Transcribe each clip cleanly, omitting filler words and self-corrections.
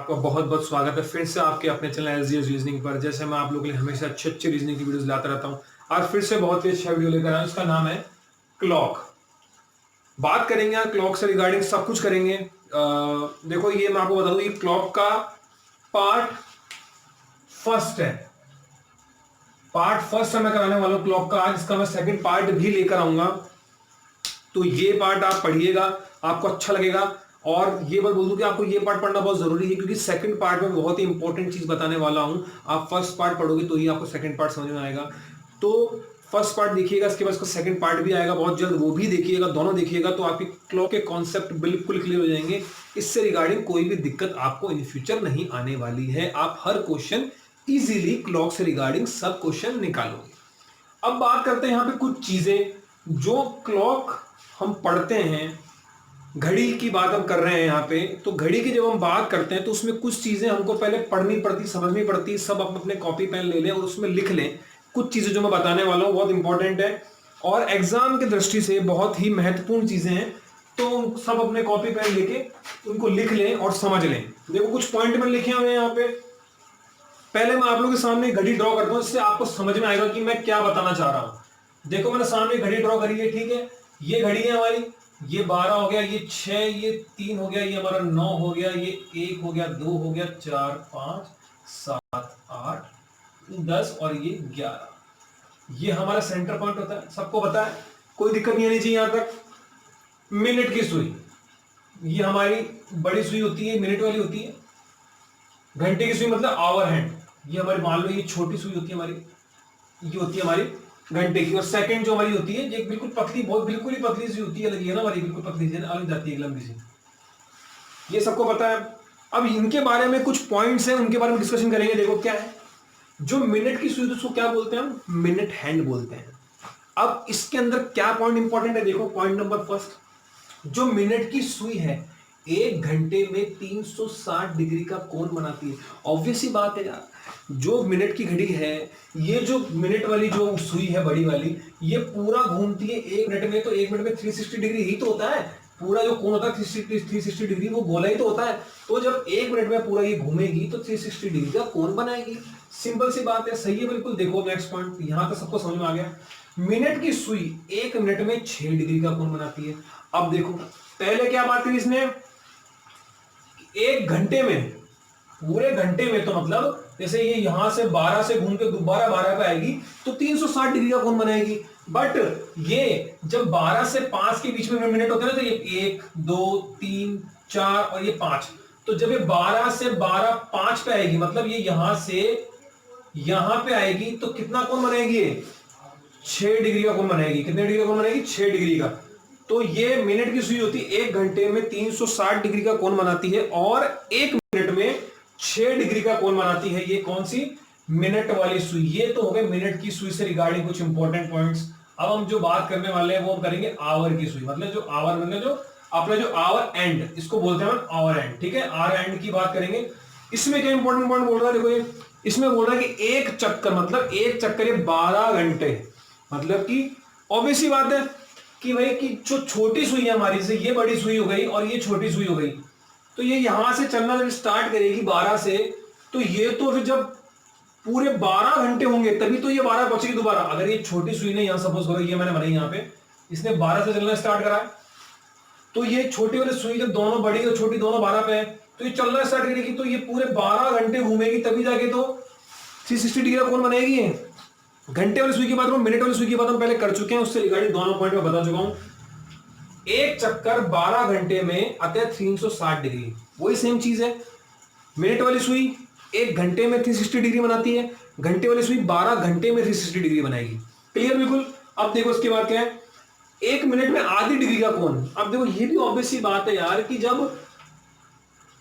आपका बहुत बहुत स्वागत है फिर से आपके अपने चैनल एसडीएस रीजनिंग पर। जैसे मैं आप लोगों के लिए हमेशा अच्छी अच्छी रीजनिंग की वीडियोस लाता रहता हूं, आज फिर से बहुत ही अच्छा वीडियो लेकर आया हूं। इसका नाम है क्लॉक। बात करेंगे यार क्लॉक से रिगार्डिंग सब कुछ करेंगे। देखो ये मैं आपको बता दूं, ये क्लॉक का पार्ट फर्स्ट है। पार्ट फर्स्ट मैं कराने वाला हूं क्लॉक का। आज इसका मैं सेकंड पार्ट भी लेकर आऊंगा, तो ये पार्ट आप पढ़िएगा, आपको अच्छा लगेगा। और ये बात बोल दूं कि आपको ये पार्ट पढ़ना बहुत जरूरी है, क्योंकि सेकंड पार्ट में बहुत ही इंपॉर्टेंट चीज बताने वाला हूं। आप फर्स्ट पार्ट पढ़ोगे तो ही आपको सेकंड पार्ट समझ में आएगा। तो फर्स्ट पार्ट देखिएगा, इसके बाद उसका सेकंड पार्ट भी आएगा बहुत जल्द, वो भी देखिएगा, दोनों देखिएगा, तो आपके क्लॉक के कॉन्सेप्ट बिल्कुल क्लियर हो जाएंगे। इससे रिगार्डिंग कोई भी दिक्कत आपको इन फ्यूचर नहीं आने वाली है। आप हर क्वेश्चन इजीली क्लॉक से रिगार्डिंग सब क्वेश्चन निकालोगे। अब बात करते हैं यहाँ पे कुछ चीजें जो क्लॉक हम पढ़ते हैं। घड़ी की बात हम कर रहे हैं यहाँ पे, तो घड़ी की जब हम बात करते हैं तो उसमें कुछ चीजें हमको पहले पढ़नी पड़ती, समझनी पड़ती। सब अपने कॉपी पेन ले लें और उसमें लिख लें। कुछ चीजें जो मैं बताने वाला हूँ बहुत इंपॉर्टेंट है और एग्जाम की दृष्टि से बहुत ही महत्वपूर्ण चीजें हैं, तो सब अपने कॉपी पेन लेके उनको लिख लें और समझ लें। देखो कुछ पॉइंट में लिखे हुए हैं यहाँ पे। पहले मैं आप लोगों के सामने घड़ी ड्रॉ करता हूं, इससे आपको समझ में आएगा कि मैं क्या बताना चाह रहा हूं। देखो मैंने सामने घड़ी ड्रॉ करी है, ठीक है। ये घड़ी है हमारी, ये 12 हो गया, ये 6, ये 3 हो गया, ये हमारा 9 हो गया, ये 1 हो गया, 2 हो गया, 4, 5, 7, 8, 10 और ये 11। ये हमारा सेंटर पॉइंट होता है, सबको पता है, कोई दिक्कत नहीं आनी चाहिए यहां तक। मिनट की सुई, ये हमारी बड़ी सुई होती है, मिनट वाली होती है। घंटे की सुई मतलब आवर हैंड, ये हमारी मान लो ये छोटी सुई होती है हमारी, ये होती है हमारी घंटे की। और सेकंड जो हमारी होती है ये बिल्कुल पतली, बहुत बिल्कुल ही पतली सी होती है, लगी है ना हमारी, बिल्कुल पतली सी अलग जाती है, लंबी सी। ये सबको पता है। अब इनके बारे में कुछ पॉइंट्स हैं, उनके बारे में डिस्कशन करेंगे। देखो क्या है, जो मिनट की सुई उसको क्या बोलते हैं हम, मिनट हैंड बोलते हैं। अब इसके अंदर क्या पॉइंट इंपॉर्टेंट है, देखो पॉइंट नंबर फर्स्ट, जो मिनट की सुई है एक घंटे में 360 डिग्री का कोण बनाती है। ऑब्वियस ही बात है यार, जो मिनट की घड़ी है, ये जो मिनट वाली जो सुई है बड़ी वाली, ये पूरा घूमती है एक मिनट में। तो एक मिनट में 360 डिग्री ही तो होता है, पूरा जो कोण होता है 360 डिग्री, वो गोला ही तो होता है। तो जब एक मिनट में पूरा ये घूमेगी तो 360 डिग्री का कोण बनाएगी। सिंपल सी बात है, सही है बिल्कुल। देखो नेक्स्ट पॉइंट, यहां तक सबको समझ में आ गया। मिनट की सुई एक मिनट में 6 डिग्री का कोण बनाती है। अब देखो पहले क्या बात करी इसने, एक घंटे में, पूरे घंटे में, तो मतलब जैसे ये यहां से 12 से घूम के दोबारा 12 पे आएगी तो 360 डिग्री का कोण बनाएगी। बट ये जब 12 से 5 के बीच में मिनट होते हैं ना, तो ये 1, 2, 3, 4 और ये 5, तो जब ये 12 से 12 5 पे आएगी, मतलब ये यहां से यहां पे आएगी, तो कितना कोण बनाएगी ये, 6 डिग्री का कोण बनाएगी। कितने डिग्री का कोण बनाएगी, 6 डिग्री का। तो ये मिनट की सुई होती है, एक घंटे में 360 डिग्री का कोण बनाती है और एक मिनट में 6 डिग्री का कोण बनाती है। ये कौन सी, मिनट वाली सुई। ये तो हो गए मिनट की सुई से रिगार्डिंग कुछ इंपॉर्टेंट पॉइंट्स। अब हम जो बात करने वाले हैं वो हम करेंगे आवर की सुई, मतलब जो आवर, मतलब जो अपना जो आवर एंड, इसको बोलते हैं आवर एंड, ठीक है। आवर एंड की बात करेंगे। इसमें क्या इंपॉर्टेंट पॉइंट बोल रहा है, देखो ये इसमें बोल रहा है कि एक चक्कर, मतलब एक चक्कर ये 12 घंटे, मतलब कि ऑब्वियस सी बात है कि भाई कि जो छोटी सुई है हमारी से, ये बड़ी सुई हो गई और ये छोटी सुई हो गई, तो ये यहां से चलना जब स्टार्ट करेगी 12 से, तो ये तो फिर जब पूरे 12 घंटे होंगे तभी तो ये 12 पहुंचेगी दोबारा। अगर ये छोटी सुई ने, यहां सपोज करो ये मैंने बनाई यहाँ पे, इसने 12 से चलना स्टार्ट करा है, तो ये छोटी वाली सुई जब दोनों बड़ी और छोटी दोनों 12 पे है, तो ये चलना स्टार्ट करेगी, तो ये पूरे 12 घंटे घूमेगी, तभी जाके तो 360 डिग्री का कोण बनाएगी। घंटे वाली सुई की बात, मिनट वाली सुई की बात हम पहले कर चुके हैं, उससे रिगार्डिंग दोनों पॉइंट में बता चुका हूं। एक चक्कर 12 घंटे में अतः 360 डिग्री, वही सेम चीज है। मिनट वाली सुई एक घंटे में 360 डिग्री बनाती है, घंटे वाली सुई 12 घंटे में 360 डिग्री बनाएगी। क्लियर बिल्कुल। अब देखो इसके बाद क्या है, एक मिनट में आधी डिग्री का कोण। अब देखो ये भी ऑब्वियस सी बात है यार कि जब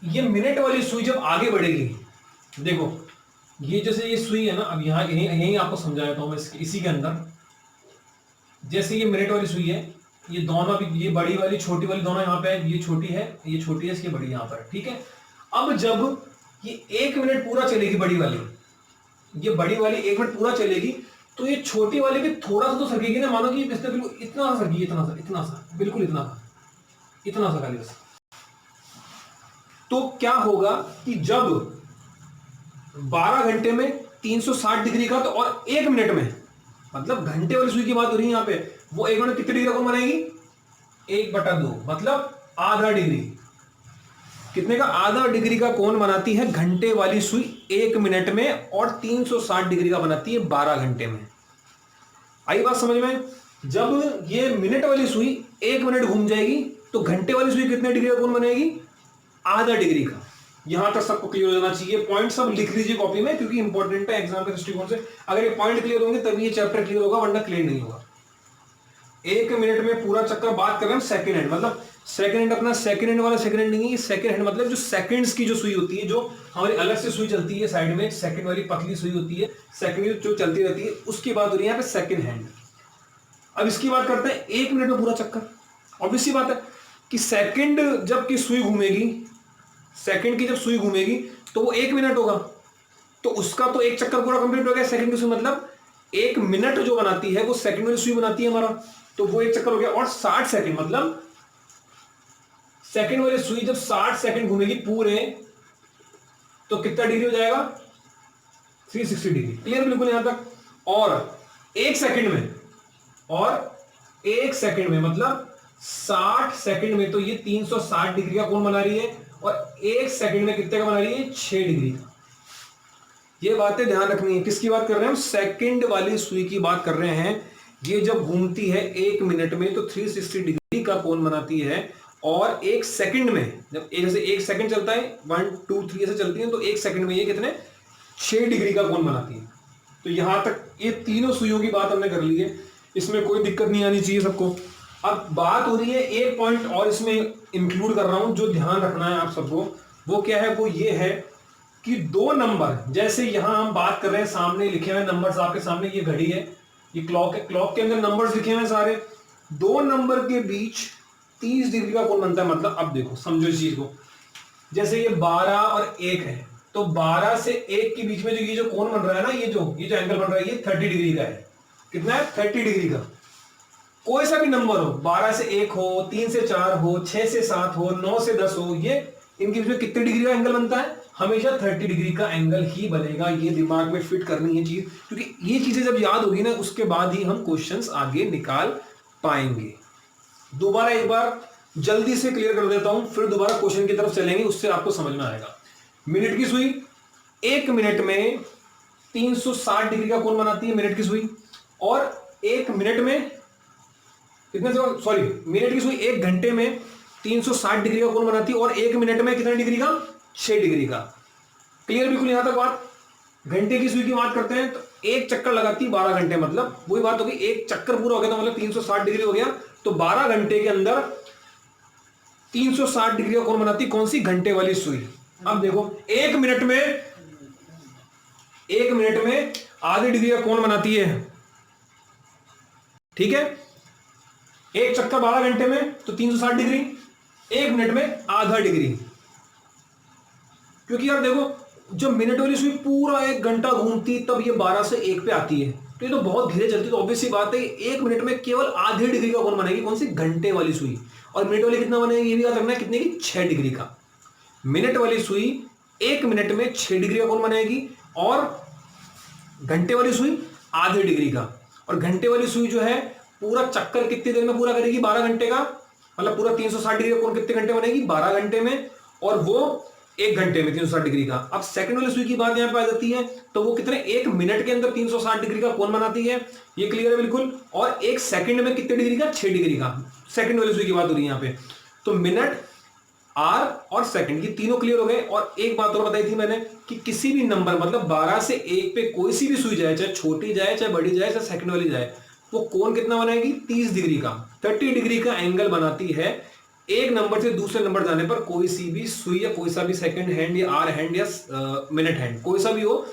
ये मिनट वाली सुई जब आगे बढ़ेगी, देखो ये जैसे ये सुई है ना, अब यहां यही आपको समझा देता हूं मैं इसी के अंदर। जैसे ये मिनट वाली सुई है, ये दोनों भी, ये बड़ी वाली छोटी वाली दोनों यहाँ पे है, ये छोटी है, ये छोटी है, इसकी बड़ी यहाँ पर, ठीक है। अब जब ये 1 मिनट पूरा चलेगी बड़ी वाली, ये बड़ी वाली 1 मिनट पूरा चलेगी, तो ये छोटी वाली भी थोड़ा सा तो सरकेगी ना, मानो कि इसने बिल्कुल इतना सा सरकी, इतना सा, बिल्कुल इतना सा, इतना सा खाली बस। तो क्या होगा कि जब 12 घंटे में 360 डिग्री का, तो और 1 मिनट में, मतलब घंटे वाली सुई की बात हो रही है यहां पे, वो 1 मिनट कितने डिग्री का कोण बनाएगी? 1/2, मतलब आधा डिग्री। कितने का? आधा डिग्री का कोण बनाती है घंटे वाली सुई 1 मिनट में, और 360 डिग्री का बनाती है 12 घंटे में। आई बात समझ में? जब ये मिनट वाली सुई 1 मिनट घूम जाएगी, तो घंटे वाली सुई कितने डिग्री का कोण बनाएगी? आधा डिग्री का। यहां तक सबको क्लियर हो जाना चाहिए। पॉइंट सब लिख लीजिए कॉपी में, क्योंकि इंपॉर्टेंट है एग्जाम के दृष्टिकोण से। अगर ये पॉइंट क्लियर होंगे तभी ये चैप्टर क्लियर होगा, वरना क्लियर नहीं होगा। 1 मिनट में पूरा चक्कर। बात कर रहे हैं सेकंड हैंड, मतलब सेकंड हैंड अपना सेकंड हैंड वाला सेकंड हैंड नहीं है, सेकंड हैंड मतलब जो सेकंड्स की जो सुई होती है, जो हमारी अलग से सुई चलती है साइड में, सेकंड वाली पतली सुई होती है, सेकंड जो चलती रहती है, उसकी बात हो रही है यहाँ पे सेकंड हैंड। अब इसकी बात करते हैं 1 मिनट में पूरा चक्कर। ऑब्वियस सी बात है कि सेकंड जब की सुई घूमेगी, सेकंड की जब सुई घूमेगी तो वो 1 मिनट होगा, तो उसका तो एक चक्कर पूरा कंप्लीट हो गया सेकंड की सुई। मतलब 1 मिनट जो बनाती है वो सेकंड वाली सुई बनाती है हमारा, तो वो एक चक्कर हो गया। और 60 सेकंड, मतलब सेकंड वाली सुई जब 60 सेकंड घूमेगी पूरे, तो कितना डिग्री हो जाएगा? 360 डिग्री। क्लियर बिल्कुल यहां तक? और 1 सेकंड में, मतलब 60 सेकंड में तो ये 360 डिग्री का कोण बना रही है, और 1 सेकंड में कितने का बना रही है? 6 डिग्री का। ये बातें ध्यान रखनी है। किसकी बात कर रहे हैं हम? सेकंड वाली सुई की बात कर रहे हैं। ये जब घूमती है 1 मिनट में तो 360 डिग्री का कोण बनाती है, और 1 सेकंड में, जब जैसे 1 सेकंड चलता है, 1 2 3 ऐसे चलती है, तो 1 सेकंड में ये कितने? 6 डिग्री का कोण बनाती है। तो यहां तक ये तीनों सुइयों की बात हमने कर ली है, इसमें कोई दिक्कत नहीं आनी चाहिए सबको। अब बात हो रही है, एक पॉइंट और इसमें इंक्लूड कर रहा हूं जो ध्यान रखना है आप सबको। वो क्या है? वो ये है कि 2 नंबर, जैसे यहां हम बात कर रहे हैं, सामने लिखे हुए नंबर्स आपके सामने, ये घड़ी है, ये क्लॉक है, क्लॉक के अंदर नंबर्स लिखे हुए हैं सारे। 2 नंबर के बीच 30 डिग्री का कोण बनता है। मतलब अब देखो, समझो इस चीज को, जैसे ये 12 और 1 है, तो 12 से 1 के बीच में जो ये जो कोण बन रहा है ना, ये जो एंगल बन रहा है, ये 30 डिग्री का है। कितना है? 30 डिग्री का। कोई सा भी नंबर हो, 12 से 1 हो, 3 से 4 हो, 6 से 7 हो, 9 से 10 हो, ये इनके बीच में कितने डिग्री का एंगल बनता है? हमेशा 30 डिग्री का एंगल ही बनेगा। ये दिमाग में फिट करनी है चीज, क्योंकि ये चीजें जब याद होगी ना, उसके बाद ही हम क्वेश्चंस आगे निकाल पाएंगे। दोबारा एक बार जल्दी से क्लियर कर देता हूं, फिर दोबारा क्वेश्चन की तरफ चलेंगे, उससे आपको समझ में आएगा। मिनट की सुई 1 मिनट में 360 डिग्री का कोण बनाती है, मिनट की सुई। और 1 मिनट में कितने, सॉरी, मिनट की सुई 1 घंटे में 360 डिग्री का कोण बनाती है, और 1 मिनट में कितने डिग्री का? 6 डिग्री का। क्लियर बिल्कुल यहां तक बात? घंटे की सुई की बात करते हैं तो एक चक्कर लगाती है 12 घंटे, मतलब वही बात होगी, एक चक्कर पूरा हो गया तो मतलब 360 डिग्री हो गया, तो 12 घंटे के अंदर 360 डिग्री का कोण बनाती कौन सी? घंटे वाली सुई। अब देखो, 1 मिनट में आधी डिग्री का कोण बनाती है, ठीक है? एक चक्कर 12 घंटे में तो 360 डिग्री, 1 मिनट में आधा डिग्री। क्योंकि यार देखो, जब मिनट वाली सुई पूरा 1 घंटा घूमती तब ये 12 से 1 पे आती है, तो ये तो बहुत धीरे चलती है, तो ऑब्वियस सी बात है 1 मिनट में केवल आधी डिग्री का कोण बनेगी कौन सी? घंटे वाली सुई। और मिनट वाली कितना बनेगी ये भी याद रखना है, कितने की? 6 डिग्री का। मिनट वाली सुई 1 मिनट में 6 डिग्री का कोण बनाएगी, और घंटे वाली सुई आधे डिग्री का। और घंटे वाली सुई जो है पूरा चक्कर कितनी देर में पूरा करेगी? 12 घंटे का। मतलब पूरा 360 डिग्री का कोण कितने घंटे बनेगी? 12 घंटे में, और वो 1 घंटे में 360 डिग्री का। अब सेकंड वाली सुई की बात यहां पे आ जाती है, तो वो कितने? 1 मिनट के अंदर 360 डिग्री का कोण बनाती है, ये क्लियर है बिल्कुल। और 1 सेकंड में कितने डिग्री का? 6 डिग्री का। सेकंड वाली सुई की बात हो रही है यहां पे। तो मिनट, आर और सेकंड, ये तीनों क्लियर हो गए। और एक बात और बताई थी मैंने कि किसी भी नंबर, मतलब 12 से 1 पे कोई सी भी सुई जाए, चाहे छोटी जाए, चाहे बड़ी जाए, चाहे सेकंड वाली जाए, वो कोण कितना बनाएगी? 30 डिग्री का। 30 डिग्री का एंगल बनाती है एक नंबर से दूसरे नंबर जाने पर कोई सी भी सुई, या कोई सा भी सेकंड हैंड या आर हैंड या मिनट हैंड, कोई सा भी हो,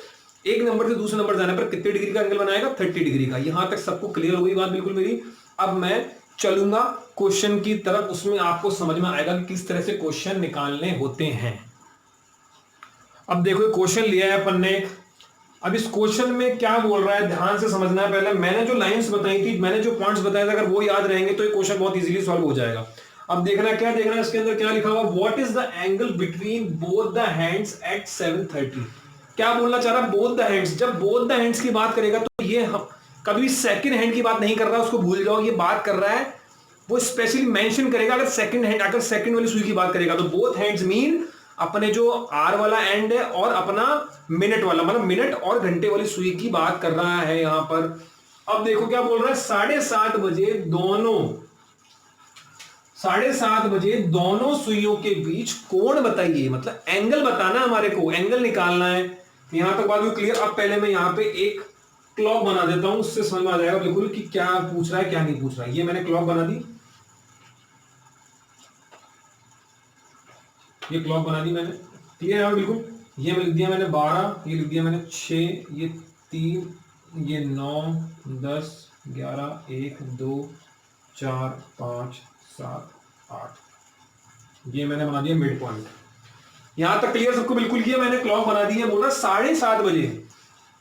एक नंबर से दूसरे नंबर जाने पर कितने डिग्री का एंगल बनाएगा? 30 डिग्री का। यहां तक सबको क्लियर हो गई बात बिल्कुल मेरी? अब मैं चलूंगा क्वेश्चन की तरफ, उसमें आपको समझ में आएगा कि किस तरह से क्वेश्चन निकालने होते हैं। अब देखो, क्वेश्चन लिया है अपन ने एक। अब इस क्वेश्चन में क्या बोल रहा है ध्यान से समझना है। पहले मैंने जो लाइंस बताई थी, मैंने जो पॉइंट्स बताए थे, अगर वो याद रहेंगे तो ये क्वेश्चन बहुत इजीली सॉल्व हो जाएगा। अब देखना क्या देखना है, इसके अंदर क्या लिखा हुआ, what is the angle between both the hands eight 7:30। क्या बोलना चाह रहा है, बोथ द हैंड्स। जब बोथ द हैंड्स की बात करेगा तो ये हम कभी सेकंड हैंड की बात नहीं कर रहा, उसको भूल जाओ। ये बात कर रहा है, वो स्पेशली मेंशन करेगा अगर सेकंड हैंड, अगर सेकंड वाली सुई की बात करेगा तो बोथ हैंड्स मीन अपने जो आर वाला एंड है और अपना मिनट वाला, मतलब मिनट और घंटे वाली सुई की बात कर रहा है यहां पर। अब देखो क्या बोल रहा है, 7:30 बजे दोनों, 7:30 बजे दोनों सुइयों के बीच कोण बताइए, मतलब एंगल बताना, हमारे को एंगल निकालना है। यहां तक बात क्लियर। अब पहले मैं यहां पे एक क्लॉक बना देता हूं, उससे समझ में आ जाएगा बिल्कुल कि क्या पूछ रहा है क्या नहीं पूछ रहा है। ये मैंने क्लॉक बना दी, ये क्लॉक बना दी मैंने, क्लियर है बिल्कुल। ये लिख दिया मैंने 12, ये लिख दिया मैंने 6, ये 3, ये 9, 10, 11, 1, 2, 4, 5, 7, 8, ये मैंने बना दिया मिड पॉइंट। यहां तक क्लियर सबको बिल्कुल। ये मैंने क्लॉक बना दी है, बोला 7:30 बजे,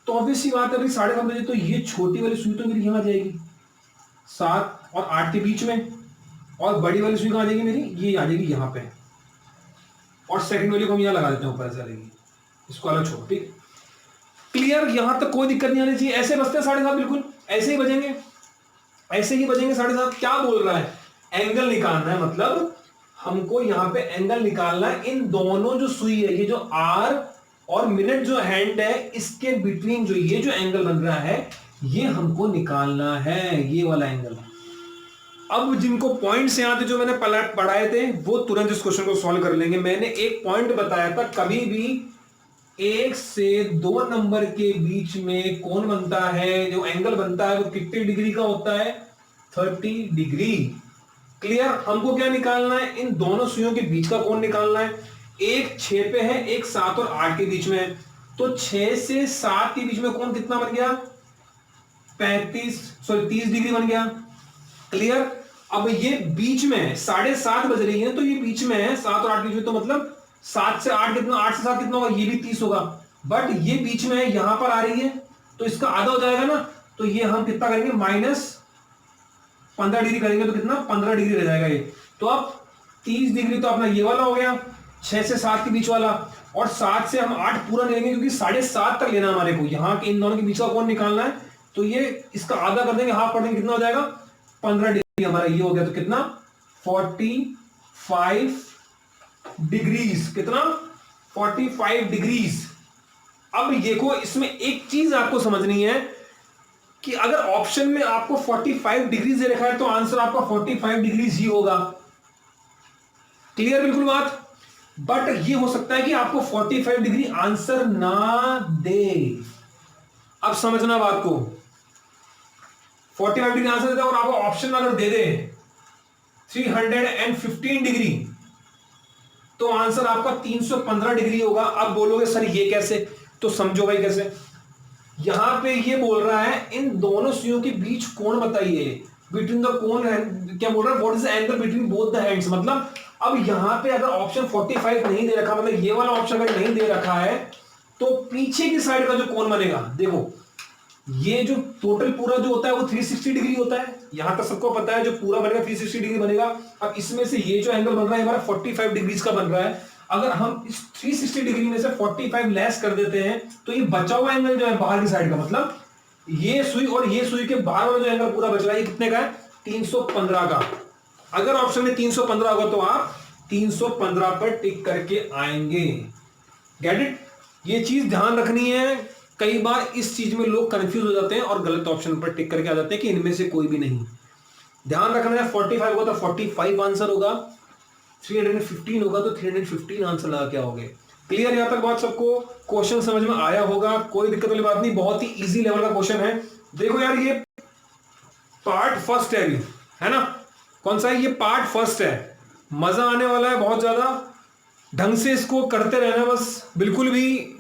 तो ऑब्वियस सी बात है भाई 7:30 बजे तो ये छोटी वाली सुई तो मेरी यहां आ जाएगी 7 और 8 के बीच में, और बड़ी वाली सुई कहां आ जाएगी मेरी, ये आ जाएगी यहां पे, और सेकंड वाली को हम यहां लगा देते हैं ऊपर से रहेगी, इसको अलग छोड़, ठीक क्लियर। यहां तक कोई दिक्कत नहीं आनी चाहिए। ऐसे बजते हैं 7:30, बिल्कुल ऐसे ही बजेंगे, ऐसे ही बजेंगे 7:30। क्या बोल रहा है, एंगल निकालना है, मतलब हमको यहां पे एंगल निकालना है। इन दोनों जो सुई है, ये जो आर और मिनट जो हैंड है, इसके बिटवीन जो ये जो एंगल बन रहा है, ये हमको निकालना है, ये वाला एंगल। अब जिनको पॉइंट्स याद थे जो मैंने पढ़ाए थे, वो तुरंत इस क्वेश्चन को सॉल्व कर लेंगे। मैंने एक पॉइंट बताया था, कभी भी 1 से 2 नंबर के बीच में कोण बनता है, जो एंगल बनता है वो कितने डिग्री का होता है, 30 डिग्री। क्लियर। हमको क्या निकालना है, इन दोनों सुइयों के बीच का कोण निकालना है। एक 6 पे है, एक 7 और 8 के बीच में है, तो 6 से 7 के बीच में कोण कितना बन गया, 30 डिग्री बन गया। क्लियर। अब ये बीच में है, 7:30 बज रही है तो ये बीच में है 7 और 8 के बीच में, तो मतलब 7 से 8 कितना, 8 से 7 कितना होगा, ये भी 30 होगा। बट ये बीच में है, यहां पर आ रही है तो इसका आधा हो जाएगा ना, तो ये हम कितना करेंगे, -15 डिग्री करेंगे तो कितना, 15 डिग्री रह जाएगा ये। तो अब 30 डिग्री तो अपना ये वाला हो गया, 6 से 7 के बीच वाला, और 7 से हम 8 पूरा ले लेंगे क्योंकि 7:30 तक लेना हमारे को, यहाँ के इन दोनों के बीच का कोण निकालना है। तो ये इसका आधा कर देंगे, हाफ कर देंगे, कितना हो जाएगा, 15 डिग्री हमारा ये हो गया। तो कितना, 45 डिग्रीज, कितना, 45 डिग्रीज। अब देखो इसमें एक चीज आपको समझनी है कि अगर ऑप्शन में आपको 45 डिग्रीज दे रखा है तो आंसर आपका 45 डिग्रीज ही होगा। क्लियर बिल्कुल बात। बट ये हो सकता है कि आपको 45 डिग्री आंसर ना दे। अब समझना बात को, 45 डिग्री आंसर देता है और आपको ऑप्शन अगर दे दे 315 डिग्री, तो आंसर आपका 315 डिग्री होगा। अब बोलोगे सर ये कैसे, तो समझो भाई कैसे। यहां पे ये बोल रहा है इन दोनों सुइयों के बीच कोण बताइए, बिटवीन द कोण, क्या बोल रहा है, what is the angle between both the hands. मतलब अब यहां पे अगर ऑप्शन 45 नहीं दे रखा, मतलब ये वाला ऑप्शन अगर नहीं दे रखा है, तो पीछे की साइड का जो कोण बनेगा, देखो ये जो टोटल पूरा जो होता है वो 360 डिग्री होता है, यहां तक सबको पता है, जो पूरा बनेगा 360 डिग्री बनेगा। अब इसमें से ये जो एंगल बन रहा है हमारा 45 डिग्रीज का बन रहा है। अगर हम इस 360 डिग्री में से 45 लेस कर देते हैं तो ये बचा हुआ एंगल जो है बाहर की साइड का, मतलब ये सुई और ये सुई के बाहर वाला जो एंगल पूरा बच रहा है, ये कितने का है, 315 का। अगर ऑप्शन में 315 होगा तो आप 315 पर टिक करके आएंगे। Get it. ये चीज ध्यान रखनी है, कई बार इस चीज में लोग कंफ्यूज हो जाते हैं और गलत ऑप्शन पर टिक करके आ जाते हैं कि इनमें से कोई भी नहीं। ध्यान रखना है, 45 होगा तो 45 आंसर होगा, 315 होगा तो 315 आंसर लगा क्या होंगे। क्लियर। यहां तक बात सबको, क्वेश्चन समझ में आया होगा, कोई दिक्कत वाली बात नहीं, बहुत ही इजी लेवल का क्वेश्चन है। देखो यार ये पार्ट फर्स्ट है ना, कौन सा है, ये पार्ट फर्स्ट है, मजा आने वाला है बहुत ज्यादा, ढंग से इसको करते रहना बस, बिल्कुल भी।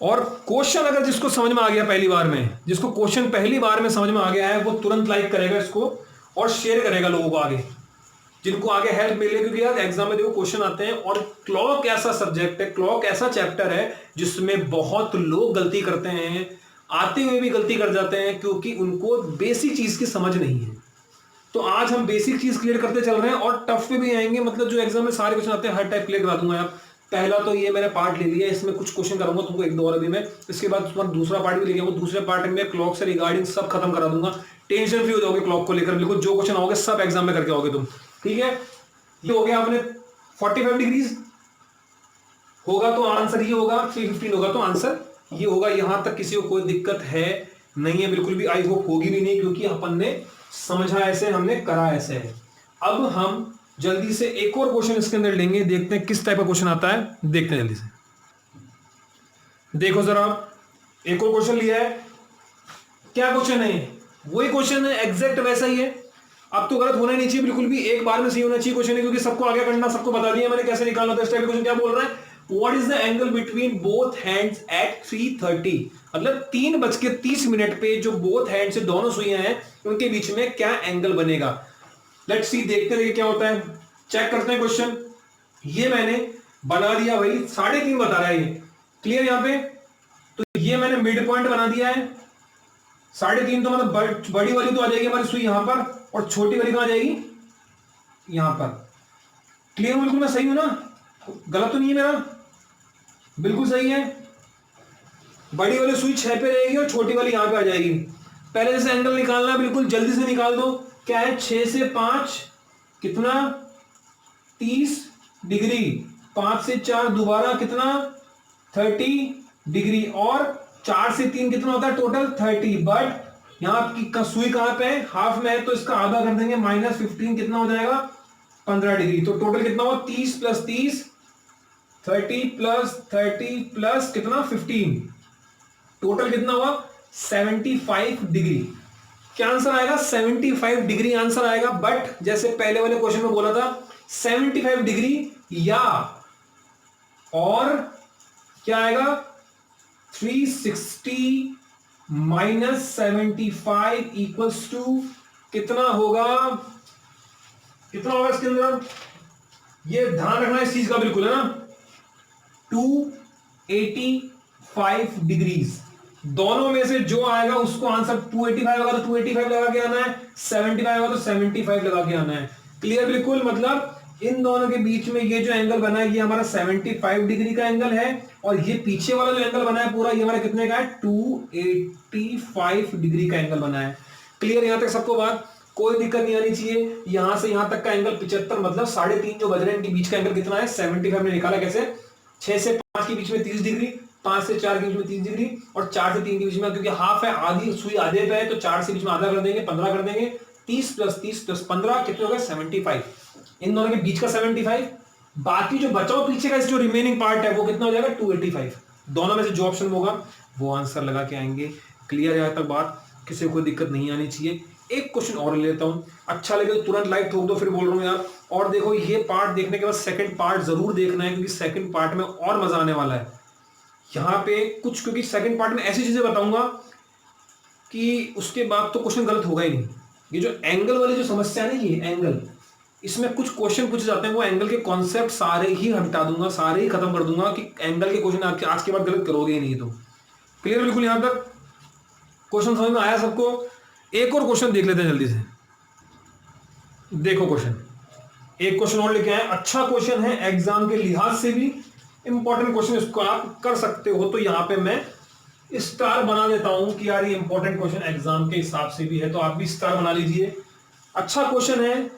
और क्वेश्चन अगर जिसको समझ में आ गया पहली बार में, जिसको क्वेश्चन पहली बार में समझ में आ गया है, वो तुरंत लाइक करेगा इसको और शेयर करेगा लोगों को आगे, जिनको आगे हेल्प मिले। क्योंकि यार एग्जाम में देखो क्वेश्चन आते हैं, और क्लॉक ऐसा सब्जेक्ट है, क्लॉक ऐसा चैप्टर है जिसमें बहुत लोग गलती करते हैं, आते हुए भी गलती कर जाते हैं, क्योंकि उनको बेसिक चीज की समझ नहीं है। तो आज हम बेसिक चीज क्लियर करते चल रहे हैं और टफ पे भी आएंगे, मतलब जो एग्जाम में सारे क्वेश्चन आते हैं हर टाइप क्लियर करा दूंगा आप। पहला तो ये मैंने पार्ट ले लिया, इसमें कुछ क्वेश्चन कराऊंगा तुमको एक दो और अभी मैं, इसके बाद तुम्हारा दूसरा पार्ट भी लेके आऊंगा। दूसरे पार्ट में क्लॉक से रिगार्डिंग सब खत्म करा दूंगा, टेंशन फ्री हो जाओगे क्लॉक को लेकर, बिल्कुल जो क्वेश्चन आओगे सब एग्जाम में करके आओगे तुम, ठीक है। ये हो गया आपने 45 डिग्रीज होगा तो आंसर ये होगा, 315 होगा तो आंसर ये होगा। यहां तक किसी को कोई दिक्कत है नहीं है, बिल्कुल भी, आई होप होगी भी नहीं, क्योंकि अपन ने समझा ऐसे, हमने करा ऐसे है। अब हम जल्दी से एक और क्वेश्चन इसके अंदर लेंगे, देखते हैं किस टाइप का क्वेश्चन आता है, देखते हैं जल्दी से। देखो जरा, एक और क्वेश्चन लिया है। क्या क्वेश्चन है? वही क्वेश्चन है, एग्जैक्ट वैसा ही है। अब तो गलत होना ही नहीं चाहिए, बिल्कुल भी एक बार में सही होना चाहिए क्वेश्चन है, क्योंकि सबको आगे करना, सबको बता दिया मैंने कैसे निकालना था। इस टाइप का क्वेश्चन क्या बोल रहा है? What is the angle between both hands at 3:30? मतलब 3:30 पे जो बोथ हैंड से दोनों सुइयां हैं उनके बीच में क्या एंगल बनेगा। लेट्स सी, देखते रहिए क्या होता है, चेक करते हैं क्वेश्चन। ये मैंने बना दिया भाई, 3.5 बता रहा है ये, क्लियर यहां पे। तो ये मैंने मिड पॉइंट बना दिया है। 3.5 तो मतलब बड़ी वाली तो आ जाएगी हमारी सुई यहां पर, और छोटी वाली कहां आ जाएगी? यहां पर। क्लियर? बिल्कुल मैं सही हूं ना, गलत तो नहीं है मेरा, बिल्कुल सही है। बड़ी वाली सुई 6 पे रहेगी और छोटी वाली यहां पे आ जाएगी। पहले जैसे एंगल निकालना है, बिल्कुल जल्दी से निकाल दो। क्या है? 6 से 5 कितना? 30 डिग्री। 5 से 4 दोबारा कितना? 30 डिग्री। और 4 से 3 कितना होता है टोटल? 30। बट यहां आपकी सुई कहां पे है? हाफ में है, तो इसका आधा कर देंगे, -15 कितना हो जाएगा? 15 डिग्री। तो टोटल कितना हुआ? 30 प्लस 30, 30 प्लस 30 प्लस कितना? 15, टोटल कितना हुआ? 75 डिग्री। क्या आंसर आएगा? 75 डिग्री आंसर आएगा। बट जैसे पहले वाले क्वेश्चन में बोला था, 75 डिग्री या और क्या आएगा? 360 माइनस 75 इक्वल्स टू कितना होगा? कितना होगा इसके अंदर? ये ध्यान रखना इस चीज का, बिल्कुल है ना, 285 डिग्रीज। दोनों में से जो आएगा उसको आंसर 285 होगा तो 285 लगा के आना है, 75 होगा तो 75 लगा के आना है। क्लियर? बिल्कुल। मतलब इन दोनों के बीच में ये जो एंगल बना है ये हमारा 75 डिग्री का एंगल है, और ये पीछे वाला जो एंगल बना है पूरा, ये हमारा कितने का है? 285 डिग्री का एंगल बना है। क्लियर? यहां तक सबको बात, कोई दिक्कत नहीं आनी चाहिए। यहां से यहां तक का एंगल 75, मतलब 3.5 जो बज रहे हैं इनके बीच का एंगल कितना है? 75 ने निकाला कैसे? 6 से 5 के बीच में 30 डिग्री, 5 से 4 के बीच में 30 डिग्री, और 4 से 3 के बीच में, क्योंकि हाफ है, आधी सुई आधे पे है, तो 4 से बीच में आधा कर देंगे, 15 कर देंगे। 30 प्लस 15 कितने हो गए? 75। इन दोनों के बीच का 75, बाकी जो बचाओ पीछे का जो रिमेनिंग पार्ट है वो कितना हो जाएगा? 285। दोनों में से जो ऑप्शन होगा वो आंसर लगा के आएंगे। क्लियर है? तक बात, किसी को कोई दिक्कत नहीं आनी चाहिए। एक क्वेश्चन और लेता हूं, अच्छा लगे तो तुरंत लाइक ठोक दो, फिर बोल रहा हूं यार। और देखो, ये पार्ट देखने के बाद सेकंड पार्ट जरूर देखना है, क्योंकि सेकंड पार्ट में और मजा आने वाला है यहां पे कुछ, क्योंकि सेकंड पार्ट में ऐसी चीजें बताऊंगा कि उसके बाद तो क्वेश्चन गलत होगा ही नहीं। ये जो एंगल वाली जो समस्या है ना, ये एंगल, इसमें कुछ क्वेश्चन पूछे जाते हैं, वो एंगल के कॉन्सेप्ट सारे ही हटा दूंगा, सारे ही खत्म कर दूंगा, कि एंगल के क्वेश्चन आपके आज के बाद गलत करोगे ही नहीं। तो क्लियर? बिल्कुल। यहां तक क्वेश्चन समझ में आया सबको? एक और क्वेश्चन देख लेते हैं जल्दी से। देखो क्वेश्चन, एक क्वेश्चन और लेके आए, अच्छा क्वेश्चन है, एग्जाम के लिहाज से भी इंपॉर्टेंट क्वेश्चन, इसको आप कर सकते हो। तो यहां पे मैं स्टार बना देता हूं कि यार ये इंपॉर्टेंट क्वेश्चन एग्जाम के हिसाब से भी है, तो आप भी स्टार बना लीजिए। अच्छा क्वेश्चन है।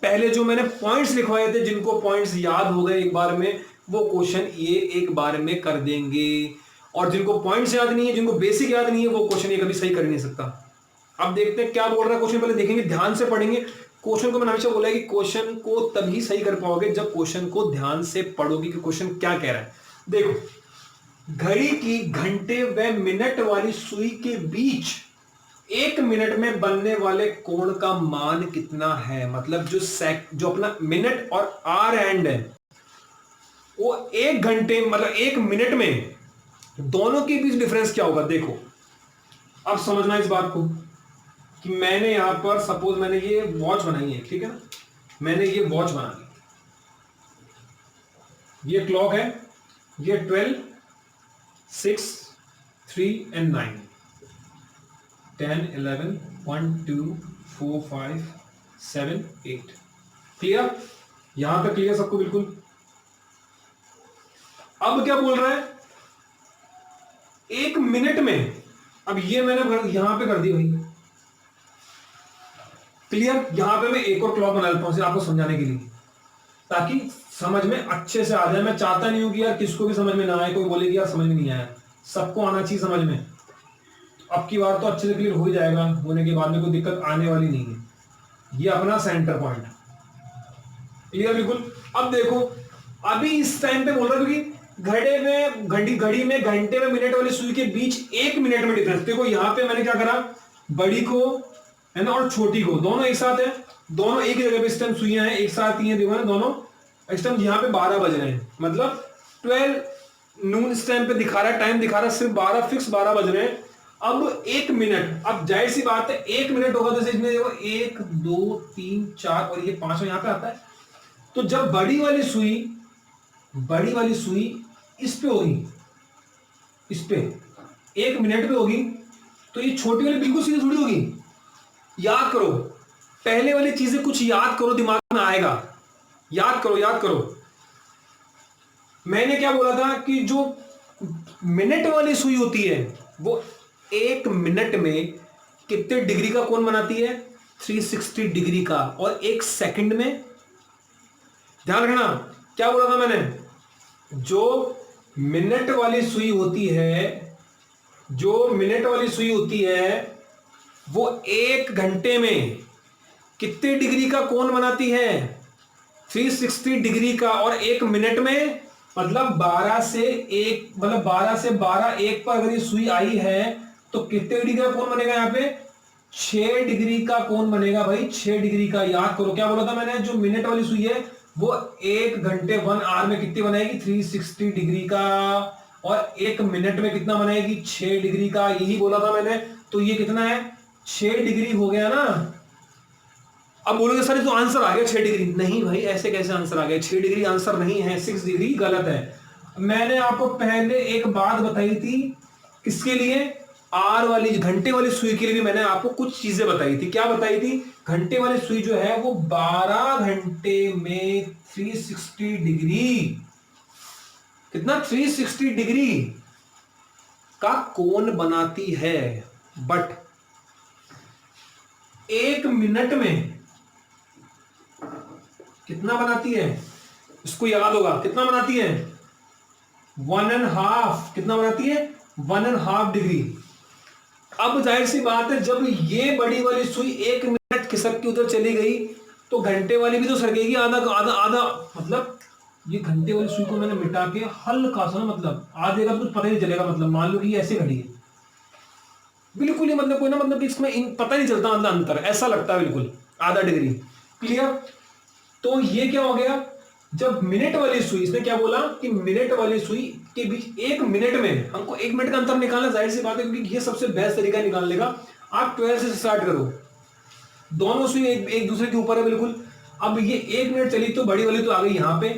पहले जो मैंने पॉइंट्स लिखवाए थे, जिनको पॉइंट्स याद हो गए एक बार में, वो क्वेश्चन ये एक बार में कर देंगे, और जिनको पॉइंट्स याद नहीं है, जिनको बेसिक याद नहीं है, वो क्वेश्चन ये कभी सही कर नहीं सकता। अब देखते हैं क्या बोल रहा है क्वेश्चन, पहले देखेंगे, ध्यान से पढ़ेंगे क्वेश्चन को। मैंने हमेशा बोला है कि क्वेश्चन को तभी सही कर पाओगे जब क्वेश्चन को ध्यान से पढ़ोगे कि क्वेश्चन क्या कह रहा है। देखो, घड़ी की घंटे व मिनट वाली सुई के बीच 1 मिनट में बनने वाले कोण का मान कितना है? मतलब जो अपना मिनट और आर एंड है, वो 1 घंटे मतलब 1 मिनट में दोनों के बीच डिफरेंस क्या होगा। देखो, अब समझना इस बात को कि मैंने यहां पर सपोज मैंने ये वॉच बनाई है, ठीक है ना, मैंने ये वॉच बना ली, ये क्लॉक है, ये 12, 6, 3 and 9, 10, 11, 1, 2, 4, 5, 7 8। क्लियर? यहां तक क्लियर सबको बिल्कुल? अब क्या बोल रहा है, 1 मिनट में, अब ये मैंने यहां पे कर दी भाई। क्लियर? यहां पे मैं एक और क्लॉक बना लेता हूं आपको समझाने के लिए, ताकि समझ में अच्छे से आ जाए। मैं चाहता नहीं हूं कि यार किसको भी समझ में ना आए, कोई बोले कि यार समझ में नहीं आया, सबको आना चाहिए समझ में। अब की बार तो अच्छे से क्लियर हो ही जाएगा, होने के बाद में कोई दिक्कत आने वाली नहीं है। ये अपना सेंटर पॉइंट क्लियर बिल्कुल। अब देखो, अभी इस टाइम पे बोल रहा हूं कि घड़ी में घंटे में मिनट वाली सुई के बीच 1 मिनट में डिफरेंस। देखो यहां पे मैंने क्या करा, बड़ी को है ना और छोटी को दोनों एक साथ है, दोनों एक ही जगह पे इस टाइम सुइयां हैं एक साथ ही हैं, देखो ना दोनों इस टाइम यहाँ पे 12 बज रहे हैं, मतलब 12 नून इस टाइम पे दिखा रहा है, टाइम दिखा रहा है सिर्फ 12 फिक्स 12 बज रहे हैं। अब 1 मिनट, अब जाहिर सी बात है 1 मिनट होगा तो इसमें देखो 1 2 3 4 और ये 5 यहाँ पे आता है। तो जब बड़ी वाली सुई इस पे होगी, इस पे 1 मिनट पे होगी, तो ये छोटी वाली बिल्कुल सीधी थोड़ी होगी। याद करो, पहले वाली चीजें कुछ याद करो, दिमाग में आएगा। याद करो। मैंने क्या बोला था कि जो मिनट वाली सुई होती है वो 1 मिनट में कितने डिग्री का कोण बनाती है, 360 डिग्री का। और 1 सेकंड में, ध्यान रखना क्या बोला था मैंने, जो मिनट वाली सुई होती है वो 1 घंटे में कितने डिग्री का कोण बनाती है, 360 डिग्री का। और 1 मिनट में मतलब 12 से 12 1 पर अगर ये सुई आई है तो कितने डिग्री का कोण बनेगा, यहाँ पे 6 डिग्री का कोण बनेगा भाई, 6 डिग्री का। याद करो क्या बोला था मैंने, जो मिनट वाली सुई है वो 1 घंटे 1 आवर में कितनी बनाएगी, 360 डिग्री का। और 1 मिनट में कितना बनाएगी, 6 डिग्री का, यही बोला था मैंने। तो ये कितना है, 6 डिग्री हो गया ना। अब बोलोगे सर तो आंसर आ गया 6 डिग्री। नहीं भाई, ऐसे कैसे आंसर आ गया, 6 डिग्री आंसर नहीं है, 6 डिग्री गलत है। मैंने आपको पहले एक बात बताई थी, किसके लिए, आर वाली घंटे वाली सुई के लिए भी मैंने आपको कुछ चीजें बताई थी। क्या बताई थी, घंटे वाली सुई जो है वो 12 घंटे में 360 डिग्री, कितना 360 डिग्री का कोण बनाती है। बट 1 मिनट में कितना बनाती है, इसको याद होगा, कितना बनाती है, 1.5, कितना बनाती है, 1.5 डिग्री। अब जाहिर सी बात है, जब ये बड़ी वाली सुई 1 मिनट खिसक के उधर चली गई तो घंटे वाली भी तो सरकेगी आधा आधा आधा। मतलब ये घंटे वाली सुई को मैंने मिटा के हल्का सा, मतलब आधे का कुछ पता ही नहीं चलेगा। मतलब मान लो कि ये ऐसे घड़ी है बिल्कुल ही, मतलब कोई ना, मतलब इसमें पता नहीं चलता अंतर, ऐसा लगता है बिल्कुल आधा डिग्री। क्लियर? तो ये क्या हो गया, जब मिनट वाली सुई, इसने क्या बोला कि मिनट वाली सुई के बीच 1 मिनट में हमको 1 मिनट का अंतर निकालना, जाहिर सी बात है क्योंकि ये सबसे बेस्ट तरीका है निकालने का। आप 12 से स्टार्ट करो, दोनों सुई एक दूसरे के ऊपर है बिल्कुल। अब ये 1 मिनट चली तो बड़ी वाली तो आ गई यहाँ पे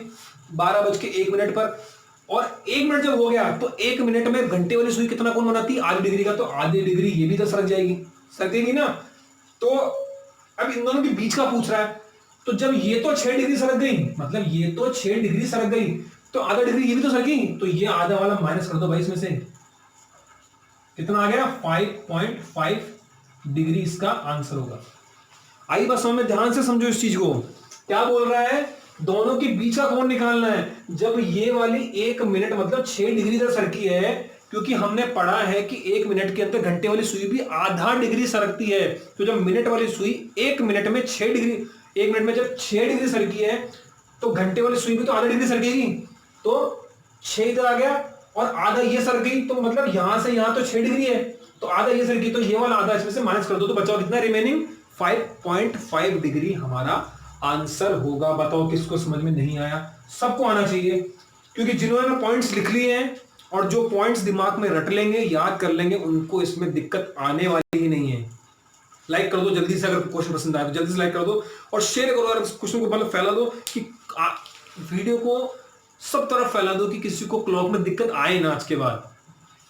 12:01 पर, और 1 मिनट जब हो गया तो 1 मिनट में घंटे वाली सुई कितना कोण बनाती है, आधी डिग्री का। तो आधी डिग्री ये भी तो सरक जाएगी, सरकेगी ना। तो अब इन दोनों के बीच का पूछ रहा है, तो जब ये तो 6 डिग्री सरक गई, मतलब ये तो 6 डिग्री सरक गई, तो आधा डिग्री ये भी तो सरकी, तो ये आधा वाला माइनस कर दो भाई, इसमें से कितना आ गया, 5.5 डिग्री इसका आंसर होगा। आई बस हमें ध्यान से समझो इस चीज को, क्या बोल रहा है, दोनों के बीच का कोण निकालना है। जब ये वाली 1 मिनट मतलब 6 डिग्री तक सरकी है, क्योंकि हमने पढ़ा है कि 1 मिनट के अंदर घंटे वाली सुई भी आधा डिग्री सरकती है। तो जब मिनट वाली सुई 1 मिनट में 6 डिग्री, 1 मिनट में जब 6 डिग्री सरकी है तो घंटे वाली सुई भी तो आधा डिग्री सरकेगी। तो 6 इधर आ गया और आधा ये सर गई, तो मतलब यहां से यहां तो 6 डिग्री है, तो आधा ये सरकी, तो ये वाला आधा इसमें से माइनस कर दो, तो बचाओ कितना, रिमेनिंग 5.5 डिग्री हमारा आंसर होगा। बताओ किसको समझ में नहीं आया, सबको आना चाहिए, क्योंकि जिन्होंने पॉइंट्स लिख लिए हैं और जो पॉइंट्स दिमाग में रट लेंगे, याद कर लेंगे, उनको इसमें दिक्कत आने वाली ही नहीं है। लाइक कर दो जल्दी से, अगर क्वेश्चन पसंद आए तो जल्दी से लाइक कर दो और शेयर करो, अगर क्वेश्चन को मतलब फैला दो कि वीडियो को सब तरफ फैला दो कि किसी को क्लॉक में दिक्कत आए ना आज के बाद।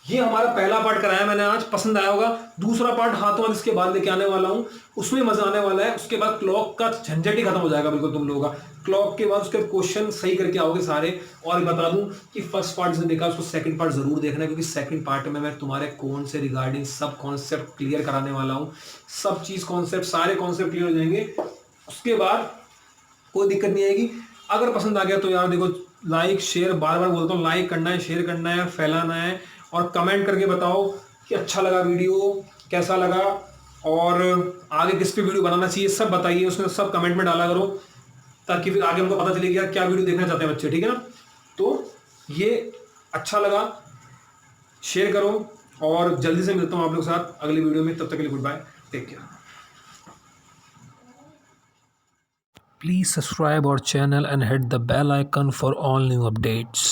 ये हमारा पहला पार्ट कराया मैंने आज, पसंद आया होगा। दूसरा पार्ट हाथों हाथ इसके बाद लेके आने वाला हूं, उसमें मजा आने वाला है। उसके बाद क्लॉक का झंझट ही खत्म हो जाएगा बिल्कुल तुम लोगों का। क्लॉक के बाद उसके क्वेश्चन सही करके आओगे सारे। और बता दूं कि फर्स्ट पार्ट जिसने देखा उसको सेकंड पार्ट जरूर देखना है, क्योंकि सेकंड पार्ट में मैं तुम्हारे कौन से रिगार्डिंग सब कॉन्सेप्ट क्लियर कराने वाला हूं। सब चीज कॉन्सेप्ट, सारे कॉन्सेप्ट क्लियर हो जाएंगे। उसके बाद कोई दिक्कत नहीं आएगी। अगर पसंद आ गया तो यार देखो, लाइक शेयर, बार बार बोलता हूँ, लाइक करना है, शेयर करना है, फैलाना है। और कमेंट करके बताओ कि अच्छा लगा वीडियो, कैसा लगा, और आगे किस पे वीडियो बनाना चाहिए, सब बताइए उसमें, सब कमेंट में डाला करो, ताकि फिर आगे हमको पता चलेगा क्या वीडियो देखना चाहते हैं बच्चे, ठीक है ना। तो ये अच्छा लगा, शेयर करो, और जल्दी से मिलता हूँ आप लोग के साथ अगली वीडियो में। तब तक के लिए goodbye, take care. Please subscribe our channel and hit the bell icon for all new updates.